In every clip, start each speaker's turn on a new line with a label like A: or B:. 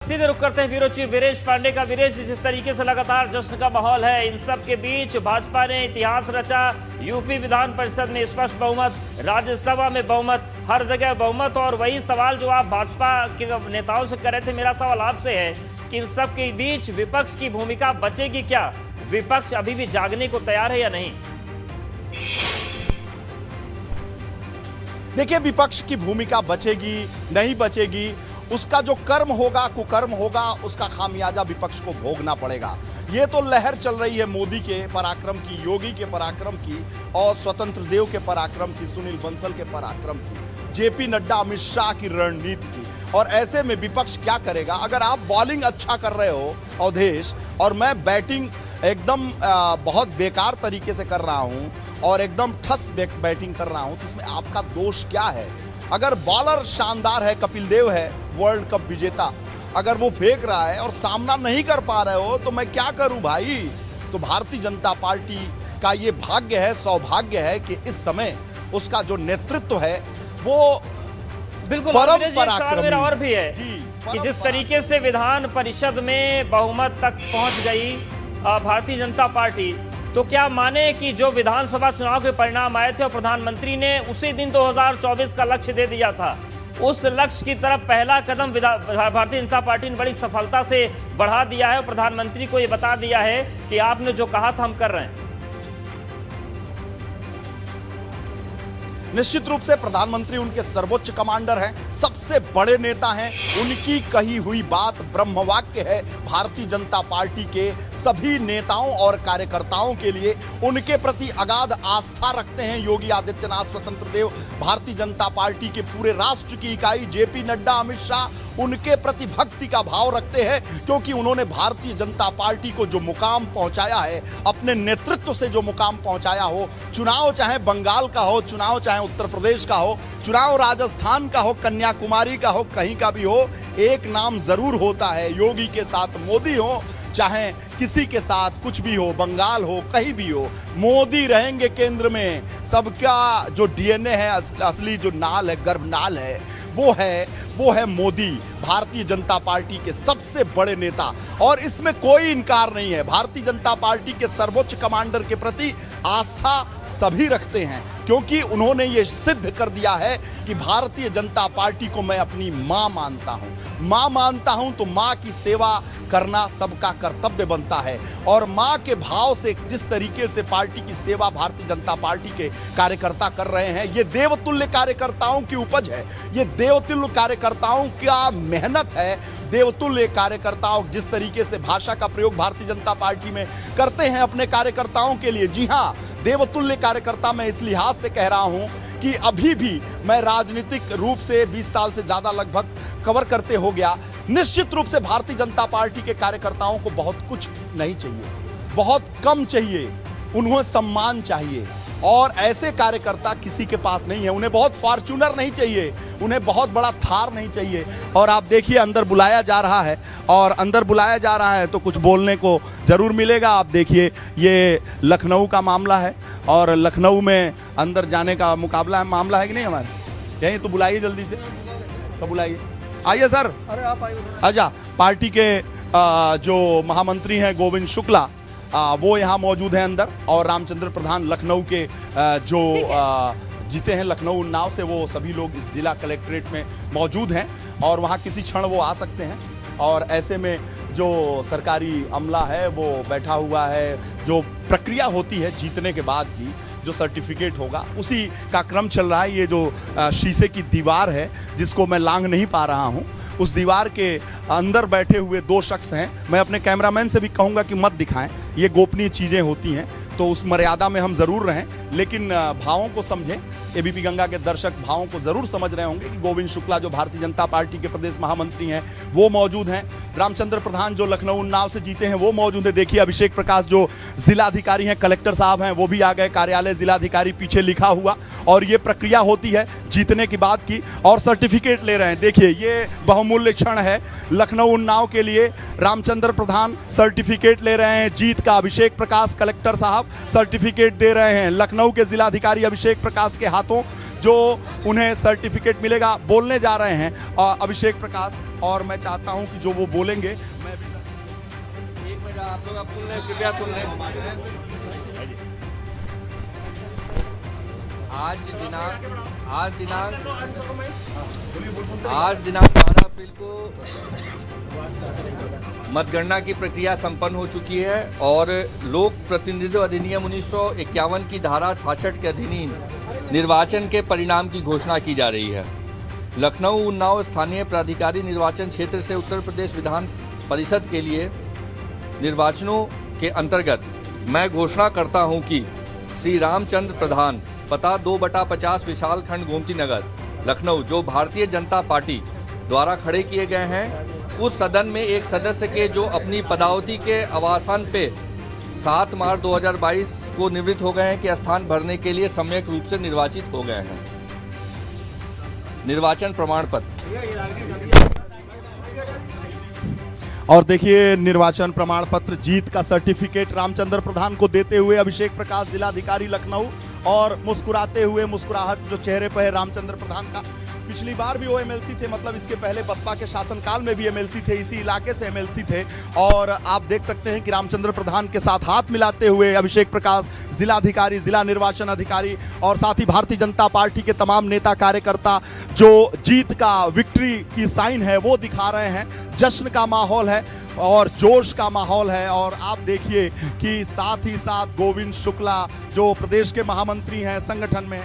A: सीधे रुक करते हैं ब्यूरो चीफ वीरेश पांडे का। वीरेश, जिस तरीके से लगातार जश्न का माहौल है, इन सब के बीच भाजपा ने इतिहास रचा। यूपी विधान परिषद में स्पष्ट बहुमत, राज्यसभा में बहुमत, हर जगह बहुमत। और वही सवाल जो आप भाजपा के नेताओं से कर रहे थे, मेरा सवाल आपसे है कि इन सब के बीच विपक्ष की भूमिका बचेगी क्या? विपक्ष अभी भी जागने को तैयार है या नहीं?
B: देखिए, विपक्ष की भूमिका बचेगी नहीं बचेगी, उसका जो कर्म होगा, कुकर्म होगा, उसका खामियाजा विपक्ष को भोगना पड़ेगा। ये तो लहर चल रही है मोदी के पराक्रम की, योगी के पराक्रम की, और स्वतंत्र देव के पराक्रम की, सुनील बंसल के पराक्रम की, जेपी नड्डा, अमित शाह की रणनीति की। और ऐसे में विपक्ष क्या करेगा? अगर आप बॉलिंग अच्छा कर रहे हो अवधेश, और मैं बैटिंग एकदम बहुत बेकार तरीके से कर रहा हूं और एकदम ठस बैटिंग कर रहा हूं, तो इसमें आपका दोष क्या है? अगर बॉलर शानदार है, कपिल देव है वर्ल्ड कप विजेता, अगर वो फेंक रहा है और सामना नहीं कर पा रहे हो, तो मैं क्या करूं भाई? तो भारतीय जनता पार्टी का ये भाग्य है, सौभाग्य है कि इस समय उसका जो नेतृत्व है वो
A: बिल्कुल
B: परम
A: पराक्रमी मेरा और भी है
B: जी,
A: कि जिस तरीके से विधान परिषद में बहुमत तक पहुंच गई भारतीय जनता पार्टी, तो क्या माने कि जो विधानसभा चुनाव के परिणाम आए थे और प्रधानमंत्री ने उसी दिन 2024 का लक्ष्य दे दिया था, उस लक्ष्य की तरफ पहला कदम भारतीय जनता पार्टी ने बड़ी सफलता से बढ़ा दिया है और प्रधानमंत्री को ये बता दिया है कि आपने जो कहा था हम कर रहे हैं।
B: निश्चित रूप से प्रधानमंत्री उनके सर्वोच्च कमांडर हैं, सबसे बड़े नेता हैं। उनकी कही हुई बात ब्रह्मवाक्य है। भारतीय जनता पार्टी के सभी नेताओं और कार्यकर्ताओं के लिए उनके प्रति अगाध आस्था रखते हैं योगी आदित्यनाथ, स्वतंत्र देव। भारतीय जनता पार्टी के पूरे राष्ट्र की इकाई जेपी नड्डा, अमित शाह उनके प्रति भक्ति का भाव रखते हैं, क्योंकि उन्होंने भारतीय जनता पार्टी को जो मुकाम पहुंचाया है, अपने नेतृत्व से जो मुकाम पहुंचाया हो, चुनाव चाहे बंगाल का हो, चुनाव चाहे उत्तर प्रदेश का हो, चुनाव राजस्थान का हो, कन्याकुमारी का हो, कहीं का भी हो, एक नाम जरूर होता है, योगी के साथ मोदी हो, चाहे किसी के साथ कुछ भी हो, बंगाल हो, कहीं भी हो, मोदी रहेंगे केंद्र में। सबका जो डीएनए है, असली जो नाल है, गर्भनाल है, वो है मोदी, भारतीय जनता पार्टी के सबसे बड़े नेता। और इसमें कोई इनकार नहीं है, भारतीय जनता पार्टी के सर्वोच्च कमांडर के प्रति आस्था सभी रखते हैं, क्योंकि उन्होंने ये सिद्ध कर दिया है कि भारतीय जनता पार्टी को मैं अपनी मां मानता हूं। मां मानता हूं तो मां की सेवा करना सबका कर्तव्य बनता है। और मां के भाव से जिस तरीके से पार्टी की सेवा भारतीय जनता पार्टी के कार्यकर्ता कर रहे हैं, ये देवतुल्य कार्यकर्ताओं की उपज है, ये देवतुल्य कार्यकर्ताओं का मेहनत है। देवतुल्य कार्यकर्ताओं जिस तरीके से भाषा का प्रयोग भारतीय जनता पार्टी में करते हैं अपने कार्यकर्ताओं के लिए, जी हां, देवतुल्य कार्यकर्ता मैं इस लिहाज से कह रहा हूं कि अभी भी मैं राजनीतिक रूप से 20 साल से ज्यादा लगभग कवर करते हो गया। निश्चित रूप से भारतीय जनता पार्टी के कार्यकर्ताओं को बहुत कुछ नहीं चाहिए, बहुत कम चाहिए, उन्हें सम्मान चाहिए। और ऐसे कार्यकर्ता किसी के पास नहीं है। उन्हें बहुत फॉर्च्यूनर नहीं चाहिए, उन्हें बहुत बड़ा थार नहीं चाहिए। और आप देखिए, अंदर बुलाया जा रहा है, और अंदर बुलाया जा रहा है तो कुछ बोलने को जरूर मिलेगा। आप देखिए, ये लखनऊ का मामला है, और लखनऊ में अंदर जाने का मुकाबला है, मामला है कि नहीं हमारे यहीं? तो बुलाइए जल्दी से, तो बुलाइए, आइए सर।
C: अरे आप आइए।
B: अच्छा, पार्टी के जो महामंत्री हैं गोविंद शुक्ला, वो यहाँ मौजूद हैं अंदर, और रामचंद्र प्रधान लखनऊ के जो जीते हैं लखनऊ उन्नाव से, वो सभी लोग इस जिला कलेक्ट्रेट में मौजूद हैं, और वहाँ किसी क्षण वो आ सकते हैं। और ऐसे में जो सरकारी अमला है वो बैठा हुआ है, जो प्रक्रिया होती है जीतने के बाद की, जो सर्टिफिकेट होगा, उसी का क्रम चल रहा है। ये जो शीशे की दीवार है जिसको मैं लांघ नहीं पा रहा हूँ, उस दीवार के अंदर बैठे हुए 2 शख्स हैं। मैं अपने कैमरामैन से भी कहूँगा कि मत दिखाएं, ये गोपनीय चीज़ें होती हैं, तो उस मर्यादा में हम ज़रूर रहें, लेकिन भावों को समझें। एबीपी गंगा के दर्शक भावों को जरूर समझ रहे होंगे कि गोविंद शुक्ला जो भारतीय जनता पार्टी के प्रदेश महामंत्री हैं वो मौजूद हैं, रामचंद्र प्रधान जो लखनऊ उन्नाव से जीते हैं वो मौजूद है। देखिए, अभिषेक प्रकाश जो जिलाधिकारी हैं, कलेक्टर साहब हैं, वो भी आ गए। कार्यालय जिलाधिकारी पीछे लिखा हुआ, और ये प्रक्रिया होती है जीतने की बात की, और सर्टिफिकेट ले रहे हैं। देखिए, ये बहुमूल्य क्षण है लखनऊ उन्नाव के लिए। रामचंद्र प्रधान सर्टिफिकेट ले रहे हैं जीत का, अभिषेक प्रकाश कलेक्टर साहब सर्टिफिकेट दे रहे हैं। लखनऊ के जिलाधिकारी अभिषेक प्रकाश के हाथों जो उन्हें सर्टिफिकेट मिलेगा। बोलने जा रहे हैं अभिषेक प्रकाश, और मैं चाहता हूं कि जो वो बोलेंगे मैं भी
C: एक मिनट आप लोग सुन लें, कृपया सुन लें। आज दिनांक 12 अप्रैल को मतगणना की प्रक्रिया संपन्न हो चुकी है और लोक प्रतिनिधित्व अधिनियम 1951 की धारा 66 के अधीन निर्वाचन के परिणाम की घोषणा की जा रही है। लखनऊ उन्नाव स्थानीय प्राधिकारी निर्वाचन क्षेत्र से उत्तर प्रदेश विधान परिषद के लिए निर्वाचनों के अंतर्गत मैं घोषणा करता हूं कि श्री रामचंद्र प्रधान, पता 2/50 विशाल खंड गोमती नगर, लखनऊ, जो भारतीय जनता पार्टी द्वारा खड़े किए गए हैं, उस सदन में एक सदस्य के जो अपनी पदावधि के अवसान पे 7 मार्च 2022 को निवृत्त हो गए हैं, के स्थान भरने के लिए सम्यक रूप से निर्वाचित हो गए हैं। निर्वाचन प्रमाण पत्र।
B: और देखिए, निर्वाचन प्रमाण पत्र, जीत का सर्टिफिकेट रामचंद्र प्रधान को देते हुए अभिषेक प्रकाश, जिलाधिकारी लखनऊ, और मुस्कुराते हुए, मुस्कुराहट जो चेहरे पर है रामचंद्र प्रधान का। पिछली बार भी वो एमएलसी थे, मतलब इसके पहले बसपा के शासनकाल में भी एमएलसी थे, इसी इलाके से एमएलसी थे। और आप देख सकते हैं कि रामचंद्र प्रधान के साथ हाथ मिलाते हुए अभिषेक प्रकाश, जिलाधिकारी, जिला निर्वाचन अधिकारी, और साथ ही भारतीय जनता पार्टी के तमाम नेता कार्यकर्ता जो जीत का, विक्ट्री की साइन है वो दिखा रहे हैं। जश्न का माहौल है और जोश का माहौल है। और आप देखिए कि साथ ही साथ गोविंद शुक्ला जो प्रदेश के महामंत्री हैं, संगठन में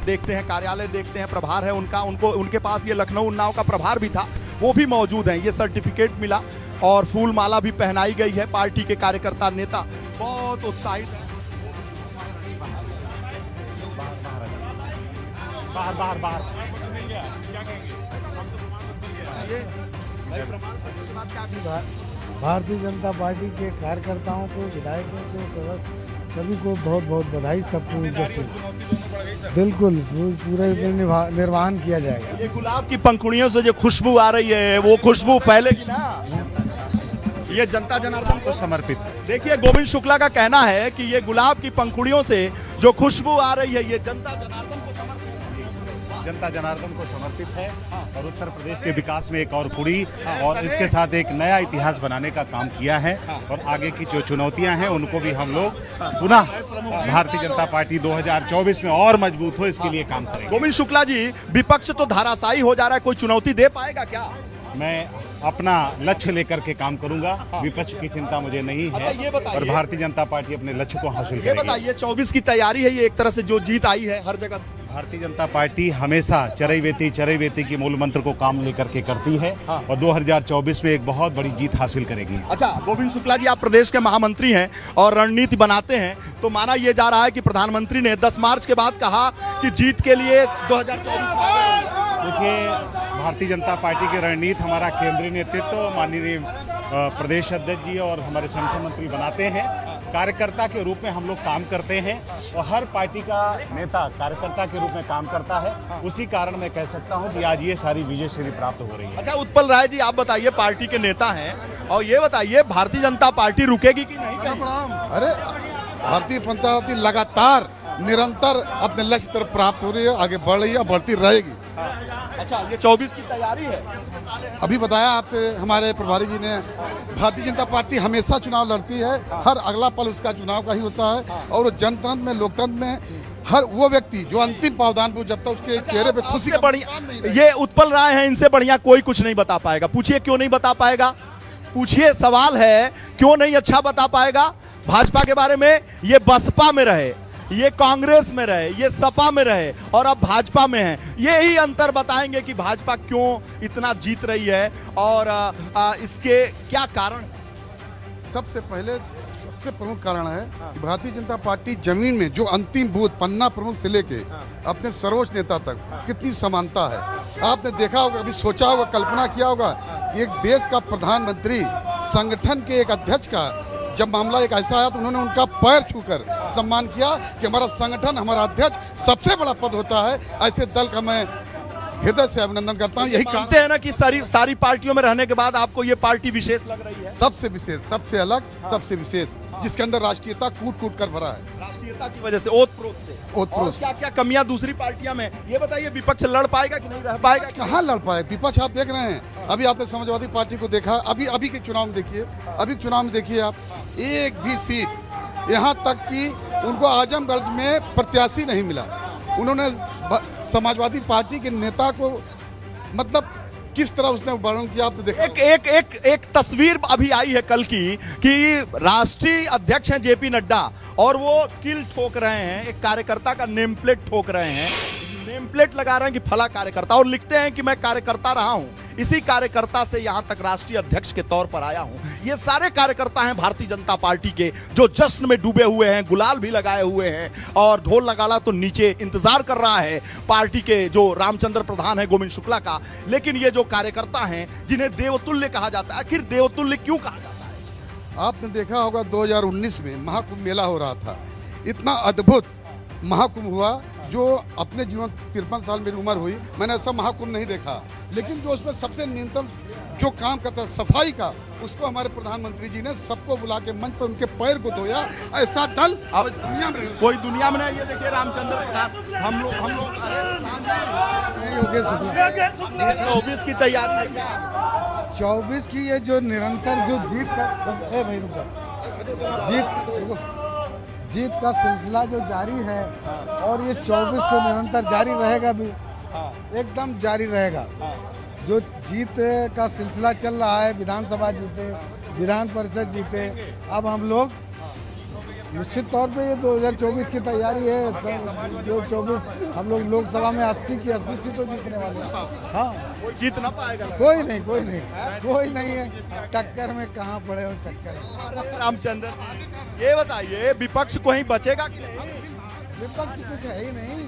B: देखते हैं, कार्यालय देखते हैं, प्रभार है उनके पास ये लखनऊ उन्नाव का प्रभार भी था, वो भी मौजूद हैं। ये सर्टिफिकेट मिला और फूल माला भी पहनाई गई है। पार्टी के कार्यकर्ता, नेता बहुत उत्साहित है। बाहर
D: भारतीय जनता पार्टी के कार्यकर्ताओं को, विधायकों को, सभी को बहुत बहुत बधाई। सबको बिल्कुल पूरे दिन निर्वहन किया जाएगा।
B: ये गुलाब की पंखुड़ियों से जो खुशबू आ रही है, वो खुशबू फैलेगी ना, ये जनता जनार्दन को समर्पित। देखिए, गोविंद शुक्ला का कहना है कि ये गुलाब की पंखुड़ियों से जो खुशबू आ रही है, ये जनता जनार्दन को समर्पित,
E: जनता जनार्दन को समर्पित है। और उत्तर प्रदेश के विकास में एक और कुड़ी और इसके साथ एक नया इतिहास बनाने का काम किया है। और आगे की जो चुनौतियां हैं उनको भी हम लोग पुनः भारतीय जनता पार्टी 2024 में और मजबूत हो, इसके लिए काम करेंगे।
B: गोविंद शुक्ला जी, विपक्ष तो धाराशायी हो जा रहा है, कोई चुनौती दे पाएगा क्या?
E: मैं अपना लक्ष्य लेकर के काम करूंगा, विपक्ष की चिंता मुझे नहीं है।
B: अच्छा, ये बताइए,
E: और भारतीय जनता पार्टी अपने लक्ष्य को हासिल
B: करेगी। ये बताइए, 24 की तैयारी है, ये एक तरह से जो जीत आई है हर जगह से।
E: भारतीय जनता पार्टी हमेशा चरैवेती की मूल मंत्र को काम लेकर के करती है और 2024 में एक बहुत बड़ी जीत हासिल करेगी।
B: अच्छा गोविंद शुक्ला जी, आप प्रदेश के महामंत्री हैं और रणनीति बनाते हैं, तो माना यह जा रहा है कि प्रधानमंत्री ने 10 मार्च के बाद कहा कि जीत के लिए 2024 में।
E: देखिए, भारतीय जनता पार्टी की रणनीति हमारा केंद्रीय नेतृत्व, माननीय प्रदेश अध्यक्ष जी और हमारे संगठन मंत्री बनाते हैं। कार्यकर्ता के रूप में हम लोग काम करते हैं और हर पार्टी का नेता कार्यकर्ता के रूप में काम करता है। उसी कारण मैं कह सकता हूं कि आज ये सारी विजय श्री प्राप्त हो रही है।
B: अच्छा उत्पल राय जी, आप बताइए, पार्टी के नेता हैं और ये बताइए, भारतीय जनता पार्टी रुकेगी कि नहीं?
F: अरे, भारतीय जनता पार्टी लगातार निरंतर अपने लक्ष्य तरफ प्राप्त हो रही है, आगे बढ़ रही है, बढ़ती रहेगी।
B: अच्छा, ये 24 की तैयारी है।
F: अभी बताया आपसे हमारे प्रभारी जी ने, भारतीय जनता पार्टी हमेशा चुनाव लड़ती है, हर अगला पल उसका चुनाव का ही होता है। और जनतंत्र में, लोकतंत्र में हर वो व्यक्ति जो अंतिम पावदान पर, जब तक उसके चेहरे पे खुशी
B: से बढ़िया, ये उत्पल राय हैं, इनसे बढ़िया कोई कुछ नहीं बता पाएगा। पूछिए क्यों नहीं बता पाएगा, पूछिए, सवाल है क्यों नहीं अच्छा बता पाएगा। भाजपा के बारे में ये बसपा में रहे, ये कांग्रेस में रहे, ये सपा में रहे और अब भाजपा में है। यही अंतर बताएंगे कि भाजपा क्यों इतना जीत रही है और इसके क्या कारण है।
F: सबसे पहले सबसे प्रमुख कारण है कि भारतीय जनता पार्टी जमीन में जो अंतिम बूथ, पन्ना प्रमुख से लेके अपने सर्वोच्च नेता तक कितनी समानता है। आपने देखा होगा, अभी सोचा होगा, कल्पना किया होगा कि एक देश का प्रधानमंत्री संगठन के एक अध्यक्ष का जब मामला एक ऐसा आया तो उन्होंने उनका पैर छूकर सम्मान किया कि हमारा संगठन, हमारा अध्यक्ष सबसे बड़ा पद होता है। ऐसे दल का मैं हृदय से अभिनंदन करता हूँ। यही
B: मानते
F: कारण
B: हैं ना कि सारी पार्टियों में रहने के बाद आपको ये पार्टी विशेष लग रही है।
F: सबसे विशेष, सबसे अलग, सबसे विशेष, जिसके अंदर राष्ट्रीयता कूट कूट कर भरा है,
B: राष्ट्रीयता की वजह से, ओतप्रोत से।
F: ओतप्रोत
B: और
F: से।
B: क्या क्या कमियां दूसरी पार्टियां में, ये बताइए विपक्ष लड़ पाएगा कि नहीं रह पाएगा?
F: कहाँ लड़ पाए विपक्ष? आप देख रहे हैं, अभी आपने समाजवादी पार्टी को देखा, अभी के चुनाव में देखिए, अभी के चुनाव में देखिए आप, एक भी सीट, यहाँ तक कि उनको आजमगढ़ में प्रत्याशी नहीं मिला। उन्होंने समाजवादी पार्टी के नेता को मतलब किस तरह उसने वर्णन किया, आपने देखा।
B: एक तस्वीर अभी आई है कल की कि राष्ट्रीय अध्यक्ष हैं जेपी नड्डा और वो किल ठोक रहे हैं, एक कार्यकर्ता का नेम प्लेट ठोक रहे हैं, नेम प्लेट लगा रहे हैं कि फला कार्यकर्ता, और लिखते हैं कि मैं कार्यकर्ता रहा हूं, इसी कार्यकर्ता से यहां तक राष्ट्रीय अध्यक्ष के तौर पर आया हूं। ये सारे कार्यकर्ता हैं भारतीय जनता पार्टी के, जो जश्न में डूबे हुए हैं, गुलाल भी लगाए हुए हैं और ढोल नगाड़ा तो नीचे इंतजार कर रहा है पार्टी के जो रामचंद्र प्रधान है गोविंद शुक्ला का। लेकिन ये जो कार्यकर्ता हैं जिन्हें देवतुल्य कहा जाता है, आखिर देवतुल्य क्यों कहा जाता है?
F: आपने देखा होगा 2019 में महाकुंभ मेला हो रहा था, इतना अद्भुत महाकुंभ हुआ, जो अपने जीवन 53 साल मेरी उम्र हुई, मैंने ऐसा महाकुंभ नहीं देखा। लेकिन जो उसमें सबसे न्यूनतम जो काम करता है सफाई का, उसको हमारे प्रधानमंत्री जी ने सबको बुला के मंच पर उनके पैर को धोया। ऐसा दल दुनिया में
B: कोई दुनिया में नहीं। ये देखिए रामचंद्र प्रधान, हम लोग
D: योगेश शुक्ला
B: 24 की तैयारी है क्या?
D: 24 की ये जो निरंतर जो जीत का जीत का सिलसिला जो जारी है, और ये 24 को निरंतर जारी रहेगा भी, एकदम जारी रहेगा। जो जीत का सिलसिला चल रहा है, विधानसभा जीते, विधान परिषद जीते, अब हम लोग निश्चित तौर पे ये 2024 की तैयारी है। जो 24 हम लोग लोकसभा में 80 की 80 सीटों जीतने वाले हैं। हाँ,
B: कोई जीत ना पाएगा?
D: कोई नहीं है, टक्कर में कहाँ पड़े हो चक्कर।
B: रामचंद्र, ये बताइए विपक्ष कहीं बचेगा कि नहीं?
D: विपक्ष कुछ है ही नहीं,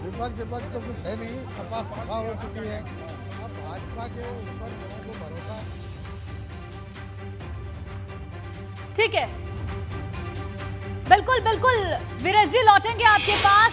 D: विपक्ष तो कुछ है नहीं, सपा हो चुकी है। अब भाजपा के ऊपर लोगों को भरोसा है।
G: ठीक है, बिल्कुल बिल्कुल वीरेश जी लौटेंगे आपके पास।